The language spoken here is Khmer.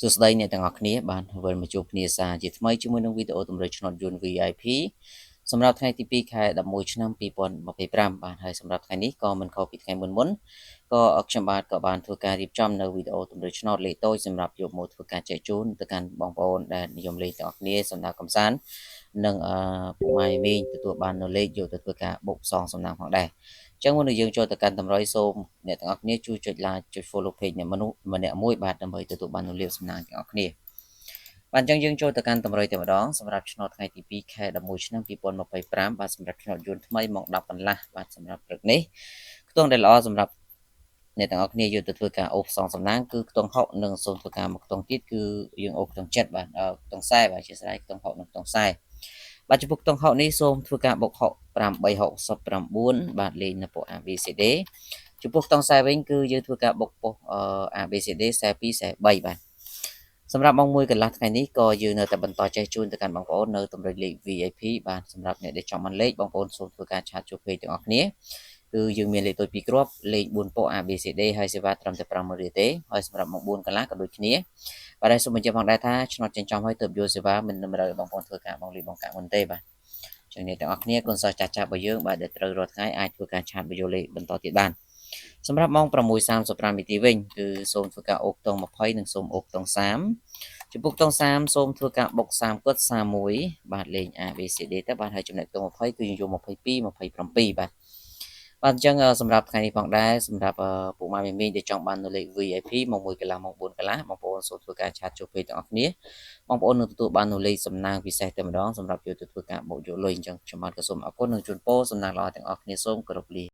សួស្តីអ្នកទាំងអស់គ្នាបានវិលមកជួបគ្នាសារជាថ្មីជាមួយនឹងវីដេអូទម្រើឆ្នោតយន្ត VIP សម្រាប់ថ្ងៃទី2ខែ11ឆ្នាំ2025បាទហើយសម្រាប់ថ្ងៃនេះក៏មិនខុសពីថ្ងៃមុនក៏ខ្ញុំបាទក៏បានធ្វើការរៀបចំនៅវីដេអូទម្រើឆ្នោតលេខតូចសម្រាប់យកមកធ្វើការចែកជូនទៅកាន់បងប្អូនដែលនិយមលេខទាំងអស់គ្នាសម្រាប់កំសាន្តនិងពុកម៉ែមីងទទួលបាននៅលេខយកទៅធ្វើការបុកផ្សងសំណាងផងដែរចឹងមុននឹងយើងចូលទៅកាន់តម្រុយសូមអ្នកទាំងអស់គ្នាជួយចុច like ចុច follow page អ្នកមនុស្សម្នាក់មួយបាទដើម្បីទទួលបាននូវលាភសំណាងទាំងអស់គ្នាបាទអញ្ចឹងយើងចូលទៅកាន់តម្រុយតែម្ដងសម្រាប់ឆ្នោតថ្ងៃទី2ខែ11ឆ្នាំ2025បាទសម្រាប់ឆ្នោតយន្តថ្មីម៉ោង10កន្លះបាទសម្រាប់ព្រឹកនេះខ្ទង់ដែលល្អសម្រាប់អ្នកទាំងអស់គ្នាយកទៅធ្វើការអូសផ្សងសំណាងគឺខ្ទង់60និងសូមធ្វើការមកខ្ទង់ទៀតគឺយើងអូសខ្ទង់7បាទខ្ទង់40បាទអធិស្ឋានខ្ទង់60និងខ្ទង់40បាទចំពោះខ្ទង់60នេះសូមធ្វើការបុក869បាទលេខនៅពួក ABCD ចំពោះខ្ទង់40វិញគឺយើងធ្វើការបុកប៉ុស ABCD 42 43បាទសម្រាប់ម៉ោង1កន្លះថ្ងៃនេះក៏យើងនៅតែបន្តចែកជូនទៅកាន់បងប្អូននៅតម្រុយលេខ VIP បាទសម្រាប់អ្នកដែលចង់បានលេខបងប្អូនសូមធ្វើការឆាតចូលពេកទាំងអស់គ្នាគឺយើងមានលេខតូច2គ្រាប់លេខ4ប៉ុស ABCD ហើយសេវាត្រឹមតែ50000រៀលទេហើយសម្រាប់ម៉ោង4កន្លះក៏ដូចគ្នាបាទហើយសូមបញ្ជាក់ផងដែរថាឆ្នោតចិញ្ចឹមឲ្យទៅយកសេវាមិនតម្រូវបងប្អូនធ្វើការបងលីបងកាក់មុនទេបាទចឹងអ្នកទាំងអស់គ្នាកូនសិស្សចាស់ៗរបស់យើងបាទដែលត្រូវរាល់ថ្ងៃអាចធ្វើការឆាតបញ្យល់លេខបន្តទៀតបានសម្រាប់ម៉ោង6:35នាទីវិញគឺសូមធ្វើការអូសខ្ទង់20និងសូមអូសខ្ទង់30ចំពោះខ្ទង់30សូមធ្វើការបុក30គាត់31បាទលេខ ABCD ទៅបាទហើយចំណែកខ្ទង់20គឺយើងយក22 27បាទបាទអញ្ចឹងសម្រាប់ថ្ងៃនេះផងដែរសម្រាប់ពួកម៉ែមីងដែលចង់បាននៅលេខ VIP ម៉ោង1កន្លះម៉ោង4កន្លះបងប្អូនសូមធ្វើការឆាតចូលពេកទាំងអស់គ្នាបងប្អូននឹងទទួលបាននៅលេខសំណាងពិសេសតែម្ដងសម្រាប់យកទៅធ្វើការបូកយកលុយអញ្ចឹងខ្ញុំបាទក៏សូមអរគុណនិងជូនពរសំណាងល្អទាំងអស់គ្នាសូមគោរពលា